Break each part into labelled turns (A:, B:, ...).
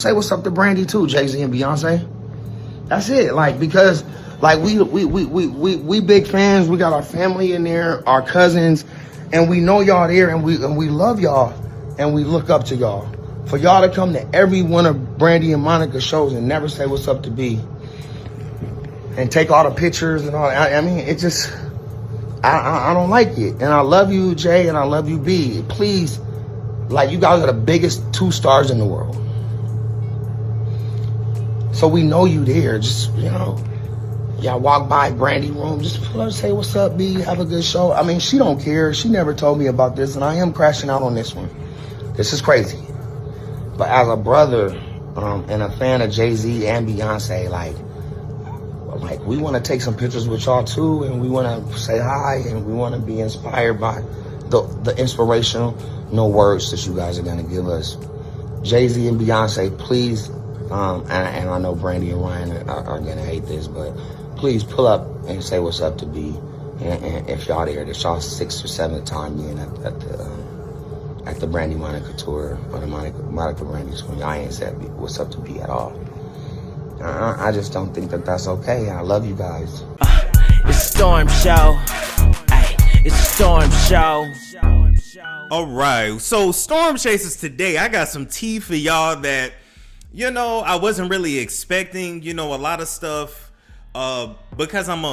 A: Say what's up to Brandy too, Jay-Z and Beyonce. That's it. Like, because like we big fans. We got our family in there, our cousins, and we know y'all there, and we love y'all, and we look up to y'all. For y'all to come to every one of Brandy and Monica's shows and never say what's up to B, and take all the pictures and all. I mean, it just, I don't like it. And I love you, Jay, and I love you, B. Please, like, you guys are the biggest two stars in the world. So we know you there. Just, y'all walk by Brandy room, just pull her, say what's up, B, have a good show. I mean, she don't care. She never told me about this, and I am crashing out on this one. This is crazy. But as a brother and a fan of Jay-Z and Beyonce, like we want to take some pictures with y'all too, and we want to say hi, and we want to be inspired by the inspirational words that you guys are gonna give us. Jay-Z and Beyonce, please, and I know Brandy and Ryan are gonna hate this, but please pull up and say what's up to B. And if y'all there, this y'all 6th or 7th time being at the Brandy Monica tour, or the Monica Brandy tour. Y'all ain't said what's up to B at all. I just don't think that that's okay. I love you guys.
B: It's Storm Show. Ay, it's Storm Show.
C: All right, so Storm Chasers today, I got some tea for y'all that, I wasn't really expecting, a lot of stuff. Because I'm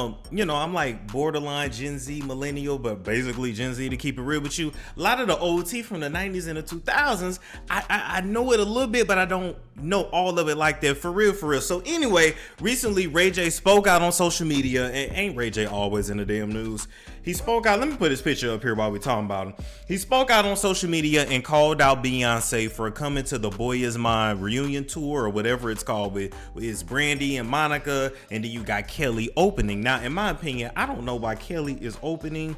C: like borderline Gen Z millennial, but basically Gen Z to keep it real with you. A lot of the OT from the 90s and the 2000s, I know it a little bit, but I don't know all of it like that for real. So anyway, recently Ray J spoke out on social media, and ain't Ray J always in the damn news? He spoke out, let me put his picture up here while we talking about him. He spoke out on social media and called out Beyonce for coming to the Boy Is Mine reunion tour, or whatever it's called, with his Brandy and Monica, and then you got Kelly opening. Now, in my opinion, I don't know why Kelly is opening.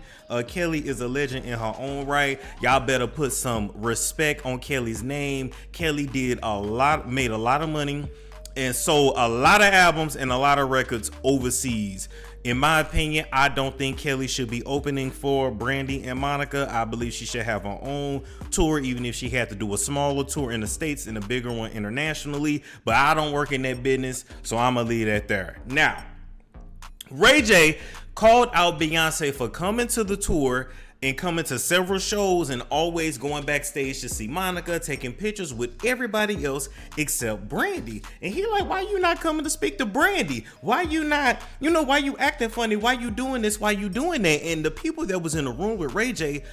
C: Kelly is a legend in her own right. Y'all better put some respect on Kelly's name. Kelly made a lot of money, and sold a lot of albums and a lot of records overseas. In my opinion, I don't think Kelly should be opening for Brandy and Monica. I believe she should have her own tour, even if she had to do a smaller tour in the States and a bigger one internationally. But I don't work in that business, so I'm going to leave that there. Now, Ray J called out Beyonce for coming to the tour and coming to several shows and always going backstage to see Monica, taking pictures with everybody else except Brandy. And he like, why you not coming to speak to Brandy? Why you not, why you acting funny? Why you doing this? Why you doing that? And the people that was in the room with Ray J,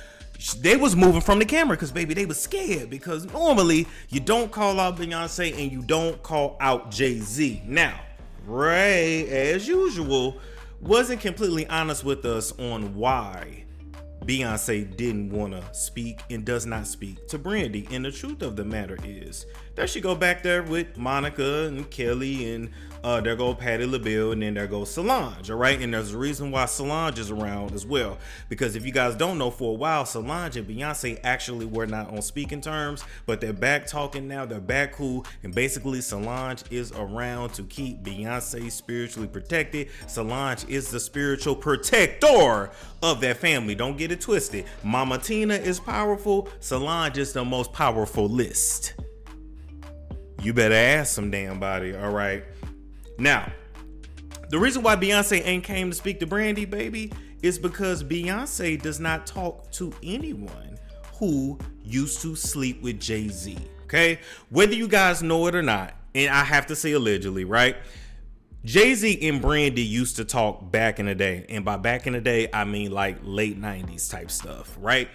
C: they was moving from the camera because, baby, they was scared, because normally you don't call out Beyonce and you don't call out Jay-Z. Now, Ray, as usual, wasn't completely honest with us on why Beyonce didn't want to speak and does not speak to Brandy. And the truth of the matter is that she go back there with Monica and Kelly, and there go Patti LaBelle, and then there goes Solange, all right? And there's a reason why Solange is around as well, because if you guys don't know, for a while Solange and Beyonce actually were not on speaking terms, but they're back talking now, they're back cool, and basically Solange is around to keep Beyonce spiritually protected. Solange is the spiritual protector of that family. Don't get it twisted. Mama Tina is powerful, Solange is the most powerful list. You better ask some damn body, all right? Now, the reason why Beyonce ain't came to speak to Brandy, baby, is because Beyonce does not talk to anyone who used to sleep with Jay-Z, okay? Whether you guys know it or not, and I have to say allegedly, right? Jay-Z and Brandy used to talk back in the day, and by back in the day, I mean like late 90s type stuff, right?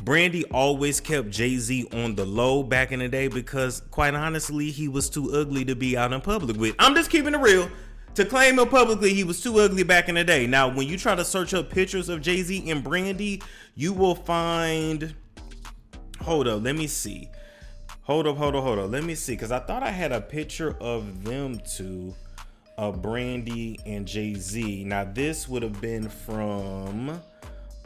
C: Brandy always kept Jay-Z on the low back in the day because, quite honestly, he was too ugly to be out in public with. I'm just keeping it real. To claim him publicly, he was too ugly back in the day. Now, when you try to search up pictures of Jay-Z and Brandy, you will find... Hold up, let me see. Hold up. Let me see, because I thought I had a picture of them two, Brandy and Jay-Z. Now, this would have been from...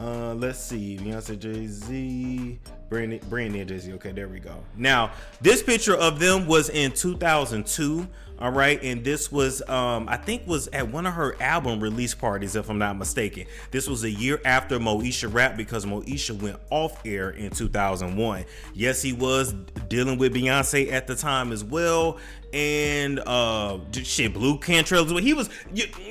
C: let's see, Beyonce, Jay-Z, Brandy and Jay-Z. Okay, there we go. Now, this picture of them was in 2002. All right, and this was I think was at one of her album release parties, if I'm not mistaken. This was a year after Moesha rap, because Moesha went off air in 2001. Yes, he was dealing with Beyonce at the time as well, and Blue Cantrell. He was.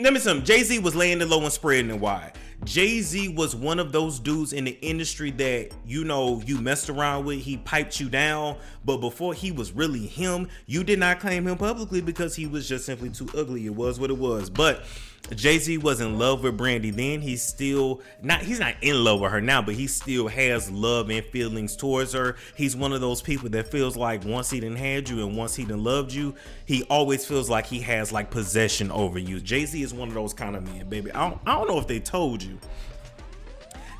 C: Let me tell you, Jay-Z was laying it low and spreading it wide. Jay-Z was one of those dudes in the industry that, you know, you messed around with. He piped you down, but before he was really him, you did not claim him publicly because he was just simply too ugly. It was what it was. But Jay-Z was in love with Brandy then. He's not in love with her now, but he still has love and feelings towards her. He's one of those people that feels like once he done had you and once he done loved you, he always feels like he has like possession over you. Jay-Z is one of those kind of men, baby. I don't know if they told you.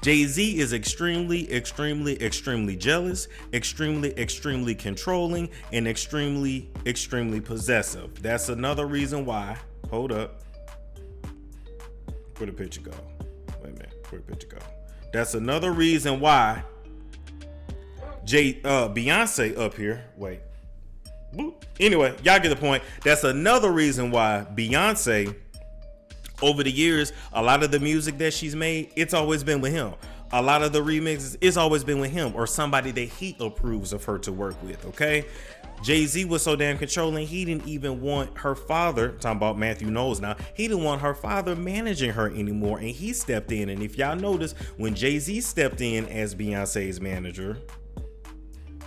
C: Jay-Z is extremely, extremely, extremely jealous, extremely, extremely controlling, and extremely, extremely possessive. That's another reason why. Hold up. Where'd the picture go? Wait a minute. Where'd the picture go? That's another reason why Beyonce up here. Wait. Boop. Anyway, y'all get the point. That's another reason why Beyonce, over the years, a lot of the music that she's made, it's always been with him. A lot of the remixes, it's always been with him or somebody that he approves of her to work with, okay? Jay-Z was so damn controlling, he didn't even want her father, talking about Matthew Knowles now, he didn't want her father managing her anymore, and he stepped in. And if y'all notice, when Jay-Z stepped in as Beyonce's manager,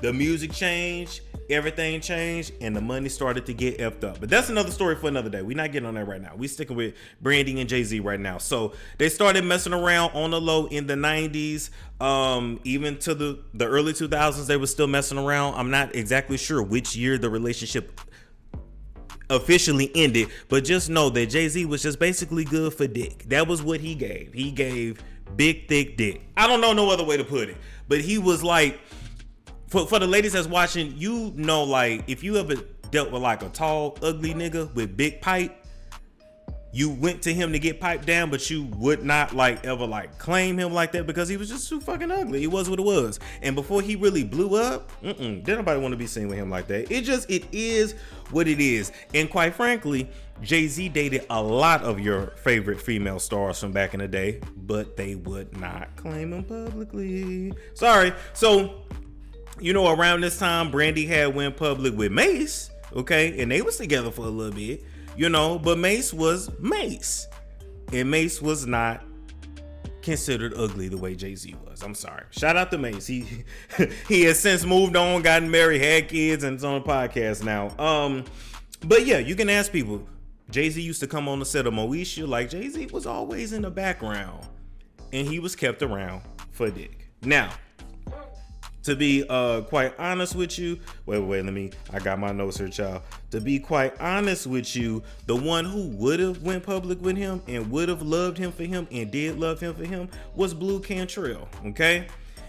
C: the music changed, everything changed, and the money started to get effed up. But that's another story for another day. We're not getting on that right now. We sticking with Brandy and Jay-Z right now. So they started messing around on the low in the 90s. Even to the early 2000s, they were still messing around. I'm not exactly sure which year the relationship officially ended, but just know that Jay-Z was just basically good for dick. That was what he gave. He gave big, thick dick. I don't know no other way to put it, but he was like, for the ladies that's watching, you know, like if you ever dealt with like a tall, ugly nigga with big pipe, you went to him to get piped down, but you would not like ever like claim him like that because he was just too fucking ugly. It was what it was. And before he really blew up, didn't nobody want to be seen with him like that. It is what it is. And quite frankly, Jay-Z dated a lot of your favorite female stars from back in the day, but they would not claim him publicly. Sorry. So, you know, around this time, Brandy had went public with Mace, okay? And they was together for a little bit, you know, but Mace was Mace. And Mace was not considered ugly the way Jay-Z was. I'm sorry. Shout out to Mace. He has since moved on, gotten married, had kids, and it's on a podcast now. But yeah, you can ask people. Jay-Z used to come on the set of Moesha. Like, Jay-Z was always in the background. And he was kept around for dick. Now, to be quite honest with you, I got my notes here, child. To be quite honest with you, the one who would have went public with him and would have loved him for him and did love him for him was Blue Cantrell, okay?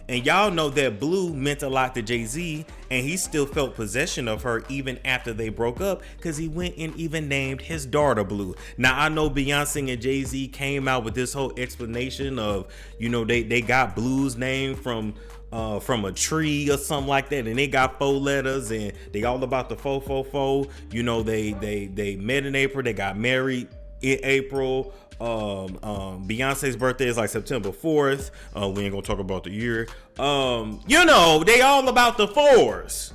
C: And y'all know that Blue meant a lot to Jay-Z, and he still felt possession of her even after they broke up, because he went and even named his daughter Blue. Now, I know Beyonce and Jay-Z came out with this whole explanation of, you know, they got Blue's name from a tree or something like that, and they got 4 letters, and they all about the 444. You know, they met in April, they got married in April. Beyonce's birthday is like September 4th. We ain't gonna talk about the year. You know, they all about the 4s.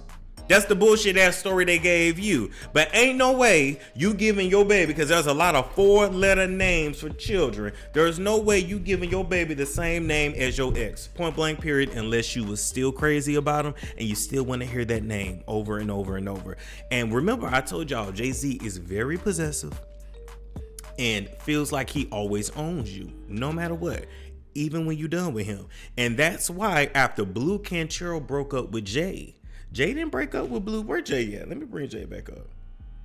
C: That's the bullshit ass story they gave you. But ain't no way you giving your baby, because there's a lot of 4-letter names for children. There's no way you giving your baby the same name as your ex. Point blank period, unless you was still crazy about him and you still want to hear that name over and over and over. And remember, I told y'all, Jay-Z is very possessive and feels like he always owns you, no matter what, even when you're done with him. And that's why after Blue Cantrell broke up with Jay didn't break up with Blue. Where Jay at? Let me bring Jay back up.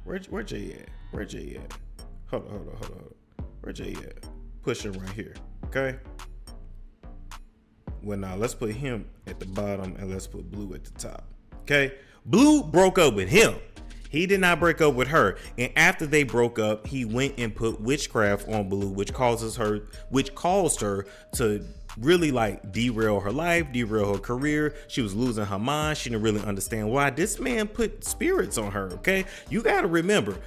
C: Where Jay at? Where Jay at? Hold on. Where Jay at? Push him right here. Okay? Well, now let's put him at the bottom and let's put Blue at the top. Okay? Blue broke up with him. He did not break up with her. And after they broke up, he went and put witchcraft on Blue, which caused her to really like derail her life, derail her career. She was losing her mind. She didn't really understand why. This man put spirits on her, okay? You got to remember,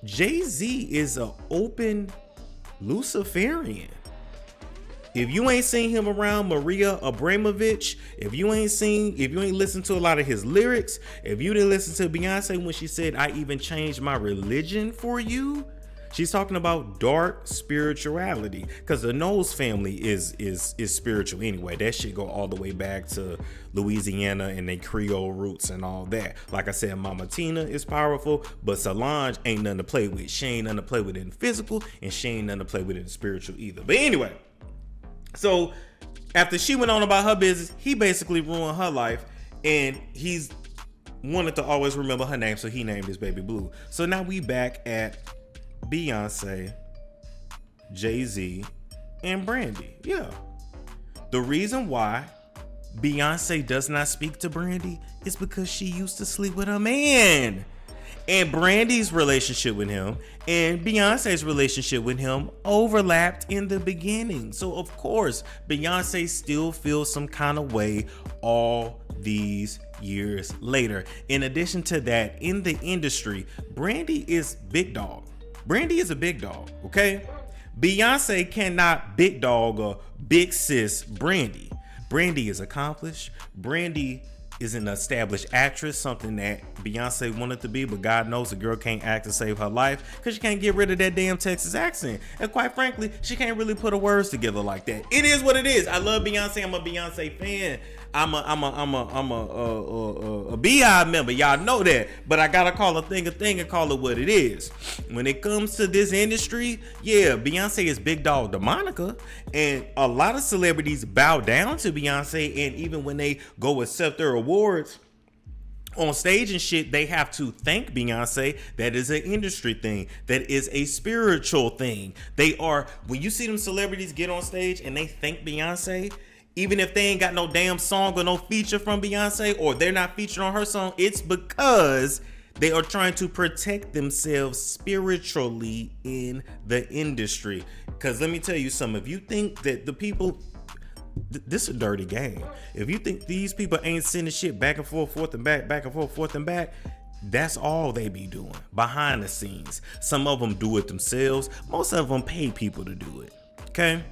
C: Jay-Z is an open Luciferian. If you ain't seen him around Maria Abramovich, if you ain't listened to a lot of his lyrics, if you didn't listen to Beyonce when she said, "I even changed my religion for you," she's talking about dark spirituality, because the Knowles family is spiritual anyway. That shit go all the way back to Louisiana and they Creole roots and all that. Like I said, Mama Tina is powerful, but Solange ain't nothing to play with. She ain't nothing to play with in the physical, and she ain't nothing to play with in the spiritual either. But anyway, so after she went on about her business, he basically ruined her life, and he's wanted to always remember her name, so he named his baby Blue. So now we back at Beyonce, Jay-Z, and Brandy. Yeah. The reason why Beyonce does not speak to Brandy is because she used to sleep with her man. And Brandy's relationship with him and Beyonce's relationship with him overlapped in the beginning. So of course, Beyonce still feels some kind of way all these years later. In addition to that, in the industry, Brandy is big dog. Brandy is a big dog, okay? Beyonce cannot big dog or big sis Brandy. Brandy is accomplished. Brandy is an established actress, something that Beyonce wanted to be, but God knows the girl can't act to save her life because she can't get rid of that damn Texas accent. And quite frankly, she can't really put her words together like that. It is what it is. I love Beyonce. I'm a Beyonce fan. I'm a Beehive member. Y'all know that. But I gotta call a thing and call it what it is. When it comes to this industry, yeah, Beyonce is big dog to Monica, and a lot of celebrities bow down to Beyonce, and even when they go accept their awards on stage and shit, they have to thank Beyonce. That is an industry thing. That is a spiritual thing. They are, when you see them celebrities get on stage and they thank Beyonce, even if they ain't got no damn song or no feature from Beyonce, or they're not featured on her song, it's because they are trying to protect themselves spiritually in the industry. Because let me tell you something, if you think that the people, this is a dirty game. If you think these people ain't sending shit back and forth and back, that's all they be doing behind the scenes. Some of them do it themselves. Most of them pay people to do it. Okay?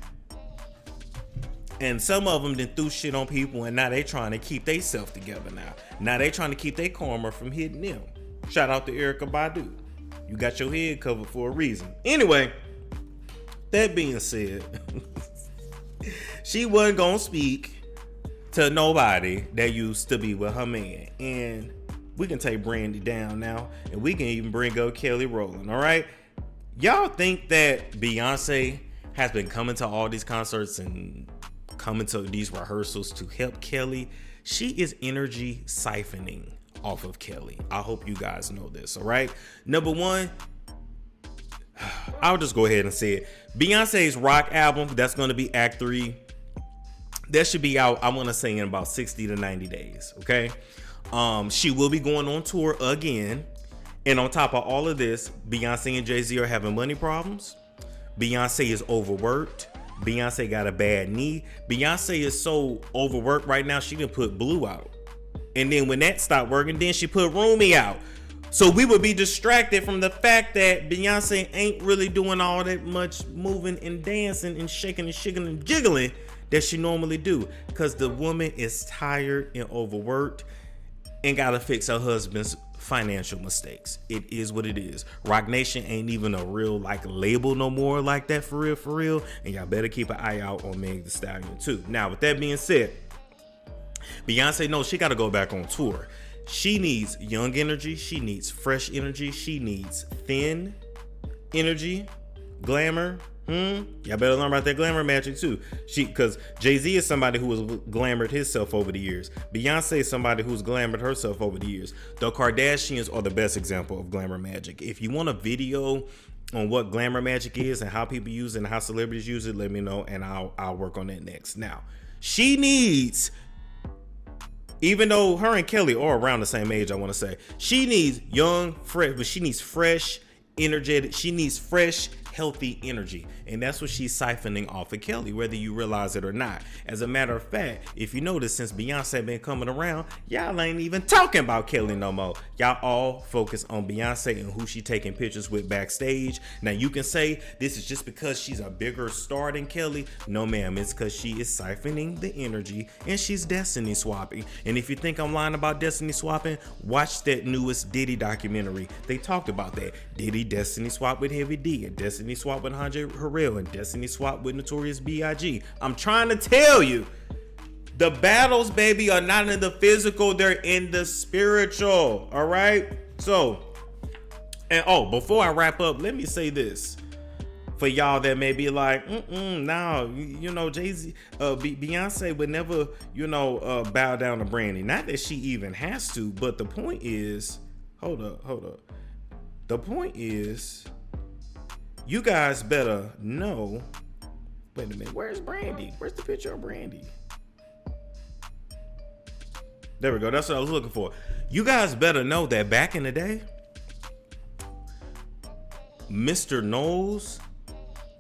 C: And some of them then threw shit on people, and now they trying to keep they self together now. Now they trying to keep their karma from hitting them. Shout out to Erykah Badu. You got your head covered for a reason. Anyway, that being said, she wasn't gonna speak to nobody that used to be with her man. And we can take Brandy down now, and we can even bring up Kelly Rowland, all right? Y'all think that Beyonce has been coming to all these concerts and coming to these rehearsals to help Kelly? She is energy siphoning off of Kelly. I hope you guys know this, all right? Number one, I'll just go ahead and say it. Beyonce's rock album, that's going to be Act 3. That should be out, I want to say, in about 60 to 90 days, okay? She will be going on tour again. And on top of all of this, Beyonce and Jay-Z are having money problems. Beyonce is overworked. Beyonce got a bad knee. Beyonce is so overworked right now, she done put Blue out. And then when that stopped working, then she put Rumi out. So we would be distracted from the fact that Beyonce ain't really doing all that much moving and dancing and shaking and shiggling and jiggling that she normally do. Because the woman is tired and overworked and gotta fix her husband's financial mistakes. It is what it is. Rock Nation ain't even a real label no more like that, for real. And y'all better keep an eye out on Meg Thee Stallion too. Now, with that being said, Beyonce knows she gotta go back on tour. She needs young energy. She needs fresh energy. She needs thin energy, glamour. Y'all better learn about that glamour magic too. Because Jay-Z is somebody who has glamored himself over the years. Beyonce is somebody who's glamored herself over the years. The Kardashians are the best example of glamour magic. If you want a video on what glamour magic is and how people use it and how celebrities use it, let me know and I'll work on that next. Now, she needs, even though her and Kelly are around the same age, I want to say, she needs young, fresh, but she needs fresh, energetic. She needs fresh, healthy energy. And that's what she's siphoning off of Kelly, whether you realize it or not. As a matter of fact, if you notice, since Beyonce been coming around, y'all ain't even talking about Kelly no more. Y'all all focus on Beyonce and who she taking pictures with backstage. Now you can say this is just because she's a bigger star than Kelly. No ma'am, it's because she is siphoning the energy and she's destiny swapping. And if you think I'm lying about destiny swapping, watch that newest Diddy documentary. They talked about that. Diddy destiny swap with Heavy D, and destiny swap with Andre Harrell, and destiny swap with Notorious B.I.G. I'm trying to tell you, the battles, baby, are not in the physical, they're in the spiritual. All right. So, and before I wrap up, let me say this for y'all that may be like, no, you know, Jay-Z, Beyonce would never, you know, bow down to Brandy. Not that she even has to, but the point is, hold up. The point is, you guys better know. Wait a minute, where's Brandy? Where's the picture of Brandy? There we go, that's what I was looking for. You guys better know that back in the day, Mr. Knowles,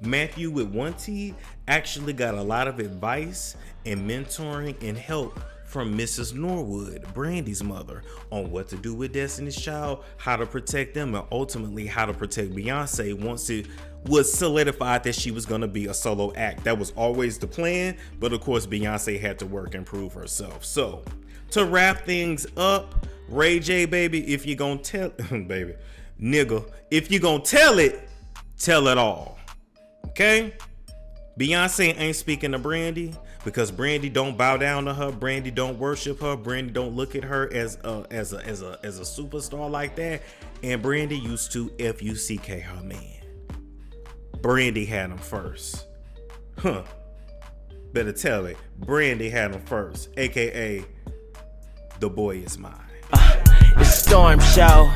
C: Matthew with 1T, actually got a lot of advice and mentoring and help from Mrs. Norwood, Brandy's mother, on what to do with Destiny's Child, how to protect them, and ultimately how to protect Beyonce once it was solidified that she was going to be a solo act. That was always the plan, but of course Beyonce had to work and prove herself. So to wrap things up, Ray J, baby, if you gonna tell baby, nigga, if you gonna tell it all. Okay? Beyonce ain't speaking to Brandy because Brandy don't bow down to her. Brandy don't worship her. Brandy don't look at her as a superstar like that. And Brandy used to fuck her man. Brandy had him first. Better tell it. Brandy had him first, aka the boy is mine.
B: It's Storm Show.